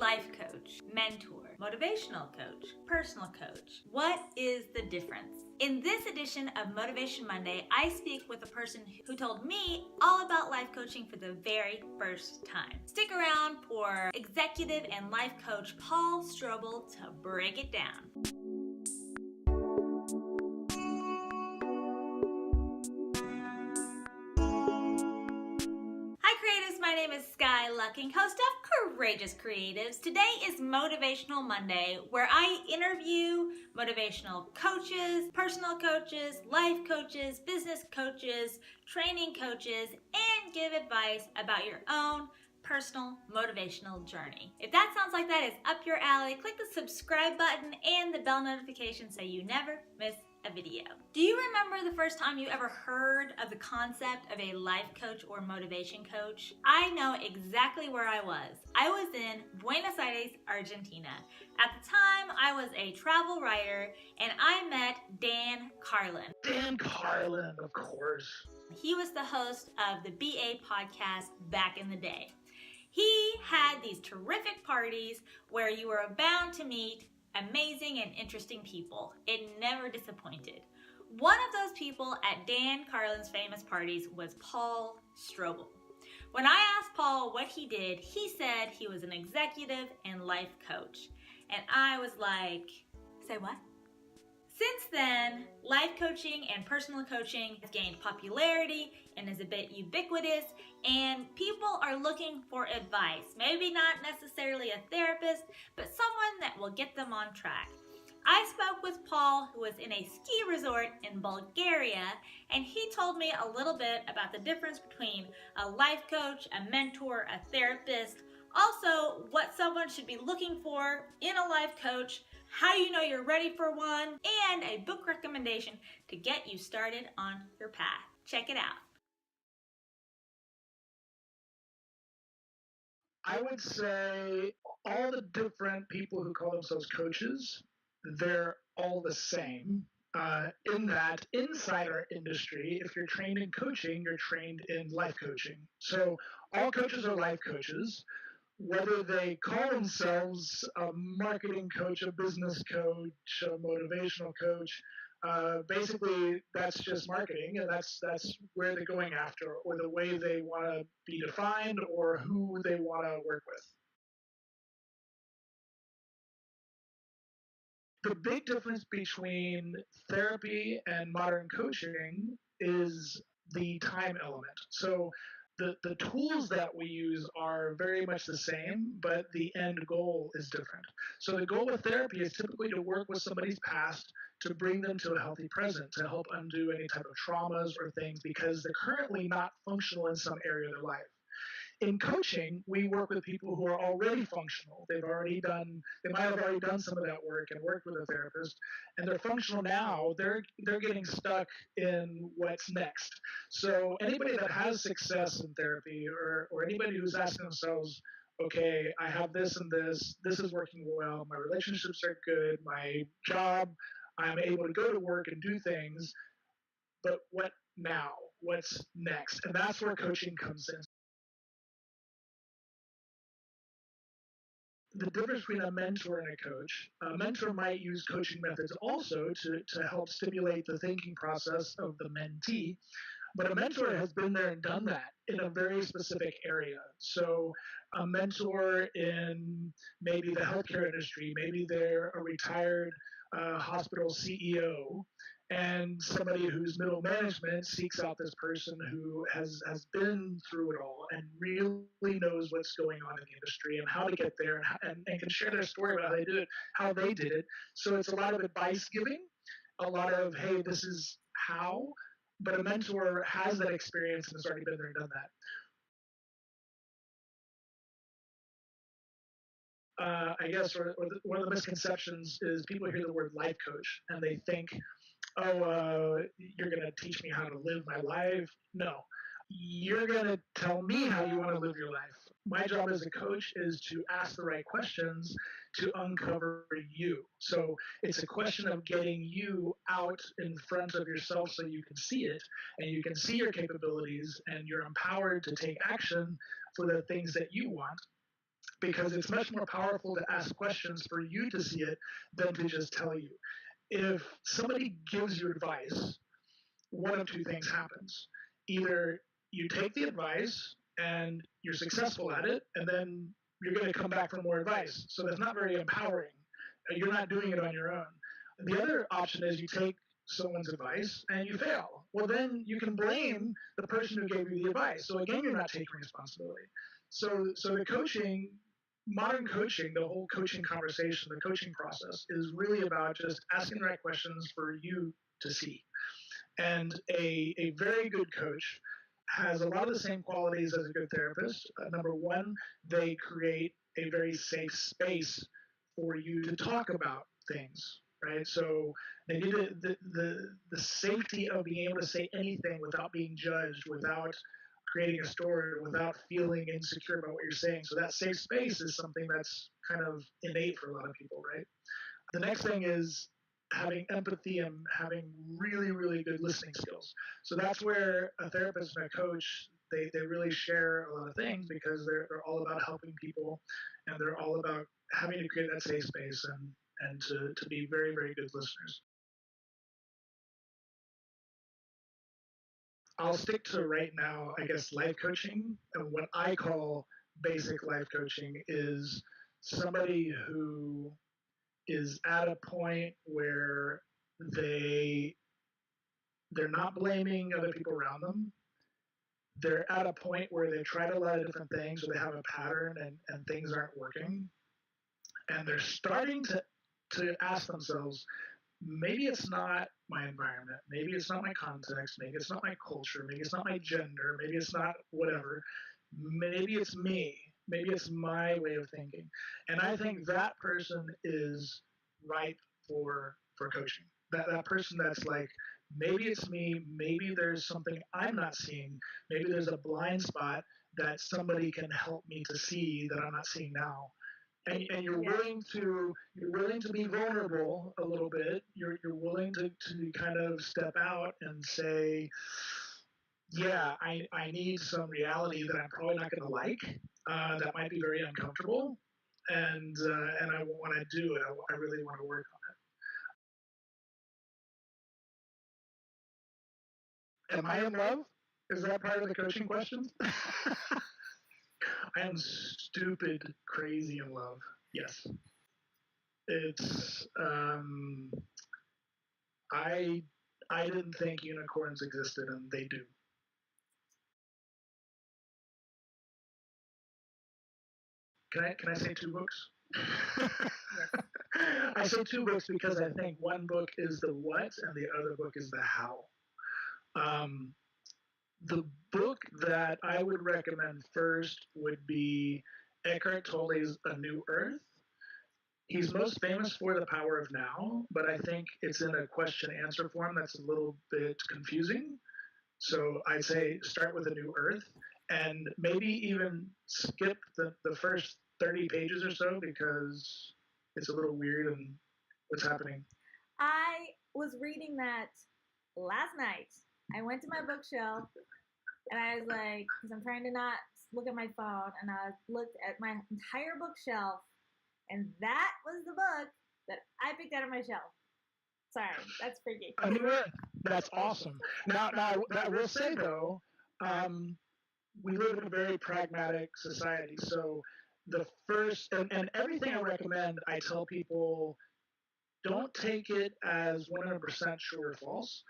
life coach, mentor, motivational coach, personal coach. What is the difference? In this edition of Motivation Monday, I speak with a person who told me all about life coaching for the very first time. Stick around for executive and life coach Paul Strobl to break it down. My name is Sky Lucking, host of Courageous Creatives. Today is Motivational Monday, where I interview motivational coaches, personal coaches, life coaches, business coaches, training coaches, and give advice about your own personal motivational journey. If that sounds like that is up your alley, click the subscribe button and the bell notification so you never miss a video. Do you remember the first time you ever heard of the concept of a life coach or motivation coach? I know exactly where I was. I was in Buenos Aires, Argentina. At the time, I was a travel writer and I met Dan Carlin. Dan Carlin, of course. He was the host of the BA podcast back in the day. He had these terrific parties where you were bound to meet amazing and interesting people. It never disappointed. One of those people at Dan Carlin's famous parties was Paul Strobl. When I asked Paul what he did, he said he was an executive and life coach. And I was like, say what? Since then, life coaching and personal coaching has gained popularity and is a bit ubiquitous, and people are looking for advice. Maybe not necessarily a therapist, but someone that will get them on track. I spoke with Paul, who was in a ski resort in Bulgaria, and he told me a little bit about the difference between a life coach, a mentor, a therapist, also what someone should be looking for in a life coach, how you know you're ready for one, and a book recommendation to get you started on your path. Check it out. I would say all the different people who call themselves coaches, they're all the same. In that, inside our industry, if you're trained in coaching, you're trained in life coaching. So all coaches are life coaches. Whether they call themselves a marketing coach, a business coach, a motivational coach, basically that's just marketing, and that's where they're going after, or the way they want to be defined, or who they want to work with. The big difference between therapy and modern coaching is the time element. So the tools that we use are very much the same, but the end goal is different. So the goal of therapy is typically to work with somebody's past to bring them to a healthy present, to help undo any type of traumas or things because they're currently not functional in some area of their life. In coaching, we work with people who are already functional. They might have already done some of that work and worked with a therapist, and they're functional now. They're getting stuck in what's next. So anybody that has success in therapy, or anybody who's asking themselves, okay, I have this and this is working well, my relationships are good, my job, I'm able to go to work and do things, but what now? What's next? And that's where coaching comes in. The difference between a mentor and a mentor might use coaching methods also to help stimulate the thinking process of the mentee, but a mentor has been there and done that in a very specific area. So a mentor in maybe the healthcare industry, maybe they're a retired hospital CEO, and somebody who's middle management seeks out this person who has been through it all and really knows what's going on in the industry and how to get there, and can share their story about how they did it. So it's a lot of advice giving, a lot of, hey, this is how, but a mentor has that experience and has already been there and done that. I guess one of the misconceptions is people hear the word life coach and they think, oh, you're going to teach me how to live my life. No, you're going to tell me how you want to live your life. My job as a coach is to ask the right questions to uncover you. So it's a question of getting you out in front of yourself so you can see it and you can see your capabilities and you're empowered to take action for the things that you want. because it's much more powerful to ask questions for you to see it than to just tell you. If somebody gives you advice, one of two things happens. Either you take the advice and you're successful at it, and then you're going to come back for more advice. So that's not very empowering. You're not doing it on your own. The other option is you take someone's advice and you fail. Well, then you can blame the person who gave you the advice. So again, you're not taking responsibility. So the coaching, modern coaching, the whole coaching conversation, the coaching process is really about just asking the right questions for you to see. And a very good coach has a lot of the same qualities as a good therapist. Number one, they create a very safe space for you to talk about things, right? So they need the safety of being able to say anything without being judged, without creating a story, without feeling insecure about what you're saying. So that safe space is something that's kind of innate for a lot of people, right? The next thing is having empathy and having really, really good listening skills. So that's where a therapist and a coach, they really share a lot of things because they're all about helping people, and they're all about having to create that safe space and to be very, very good listeners. I'll stick to right now, I guess, life coaching. And what I call basic life coaching is somebody who is at a point where they they're not blaming other people around them. They're at a point where they've tried a lot of different things, or they have a pattern and things aren't working. And they're starting to ask themselves, maybe it's not my environment, maybe it's not my context, maybe it's not my culture, maybe it's not my gender, maybe it's not whatever, maybe it's me, maybe it's my way of thinking. And I think that person is ripe for coaching. That person that's like, maybe it's me, maybe there's something I'm not seeing, maybe there's a blind spot that somebody can help me to see that I'm not seeing now. And you're willing to be vulnerable a little bit. You're willing to kind of step out and say, yeah, I need some reality that I'm probably not going to like. That might be very uncomfortable, and I want to do it. I really want to work on it. Am I in love? Is that part of the coaching questions? I am stupid crazy in love. Yes. It's I I didn't think unicorns existed, and they do. Can I say two books? I say two books because I think one book is the what and the other book is the how. Um, the book that I would recommend first would be Eckhart Tolle's A New Earth. He's most famous for The Power of Now, but I think it's in a question answer form that's a little bit confusing. So I'd say start with A New Earth and maybe even skip the first 30 pages or so because it's a little weird and what's happening. I was reading that last night. I went to my bookshelf and I was like, because I'm trying to not look at my phone, and I looked at my entire bookshelf, and that was the book that I picked out of my shelf. Sorry, that's freaky. A New Earth. That's awesome. Now I will say though, we live in a very pragmatic society. So the first and everything I recommend, I tell people, don't take it as 100% true or false.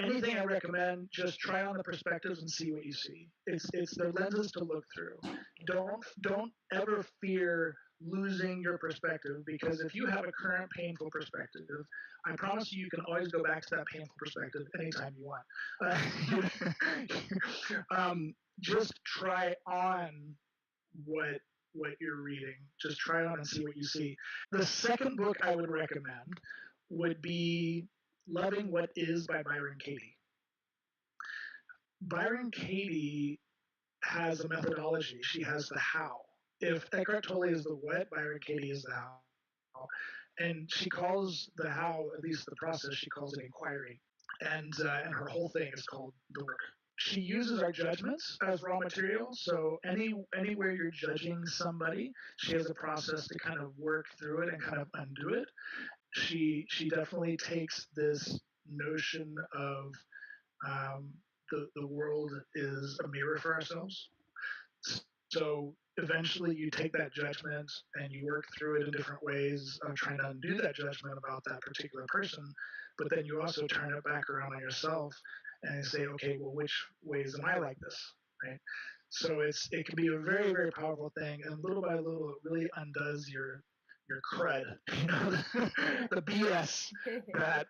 Anything I recommend, just try on the perspectives and see what you see. It's their lenses to look through. Don't ever fear losing your perspective, because if you have a current painful perspective, I promise you can always go back to that painful perspective anytime you want. Just try on what you're reading. Just try on and see what you see. The second book I would recommend would be Loving What Is by Byron Katie. Byron Katie has a methodology. She has the how. If Eckhart Tolle is the what, Byron Katie is the how. And she calls the how, at least the process, she calls it inquiry. And her whole thing is called the work. She uses our judgments as raw material. So anywhere you're judging somebody, she has a process to kind of work through it and kind of undo it. She definitely takes this notion of the world is a mirror for ourselves. So eventually you take that judgment and you work through it in different ways of trying to undo that judgment about that particular person. But then you also turn it back around on yourself and say, okay, well, which ways am I like this? Right. So it can be a very, very powerful thing. And little by little, it really undoes your crud, the BS that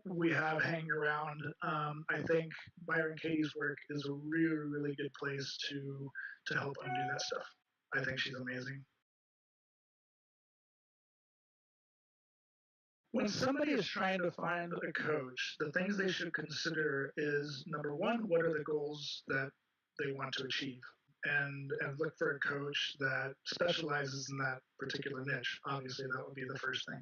we have hanging around. I think Byron Katie's work is a really, really good place to help undo that stuff. I think she's amazing. When somebody is trying to find a coach, the things they should consider is number one, what are the goals that they want to achieve? And look for a coach that specializes in that particular niche. Obviously, that would be the first thing.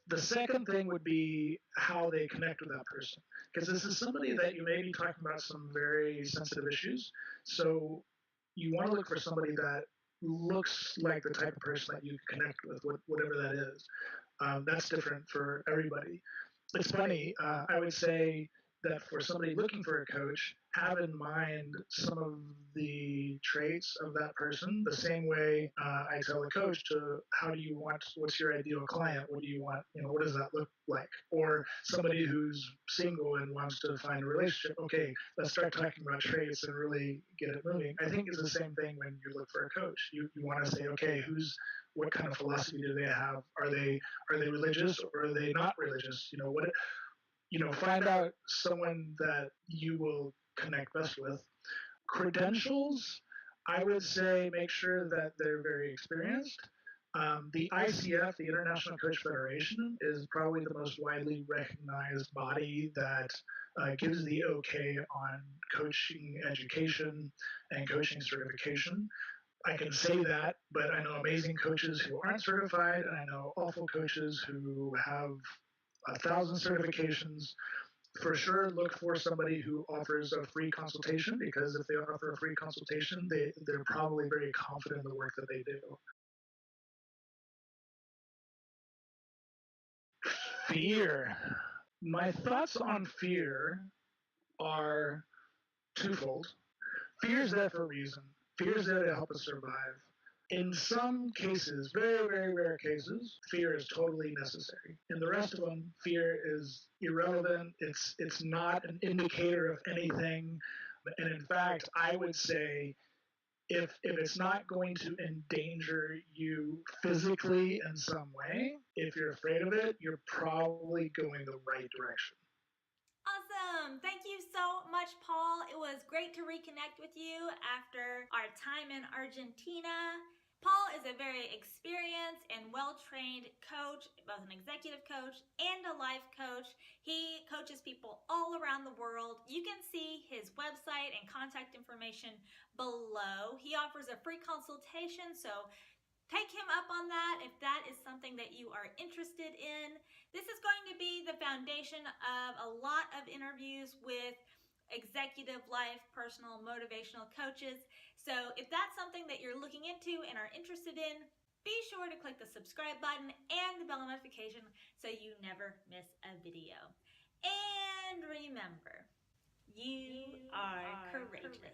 The second thing would be how they connect with that person. Because this is somebody that you may be talking about some very sensitive issues. So you want to look for somebody that looks like the type of person that you connect with, whatever that is. That's different for everybody. It's funny, I would say that for somebody looking for a coach, have in mind some of the traits of that person. The same way I tell a coach to, how do you want, what's your ideal client? What do you want? What does that look like? Or somebody who's single and wants to find a relationship. Okay, let's start talking about traits and really get it moving. I think it's the same thing when you look for a coach. You want to say, okay, what kind of philosophy do they have? Are they religious or are they not religious? Find out someone that you will connect best with. Credentials, I would say make sure that they're very experienced. The ICF, the International Coach Federation, is probably the most widely recognized body that gives the okay on coaching education and coaching certification. I can say that, but I know amazing coaches who aren't certified, and I know awful coaches who have 1,000 certifications. For sure, look for somebody who offers a free consultation, because if they offer a free consultation, they're probably very confident in the work that they do. Fear. My thoughts on fear are twofold. Fear is there for a reason. Fear is there to help us survive. In some cases, very, very rare cases, fear is totally necessary. In the rest of them, fear is irrelevant. It's not an indicator of anything. And in fact, I would say if it's not going to endanger you physically in some way, if you're afraid of it, you're probably going the right direction. Awesome. Thank you so much, Paul. It was great to reconnect with you after our time in Argentina. Paul is a very experienced and well-trained coach, both an executive coach and a life coach. He coaches people all around the world. You can see his website and contact information below. He offers a free consultation, so take him up on that if that is something that you are interested in. This is going to be the foundation of a lot of interviews with executive life, personal, motivational coaches. So if that's something that you're looking into and are interested in, be sure to click the subscribe button and the bell notification so you never miss a video. And remember, you are courageous.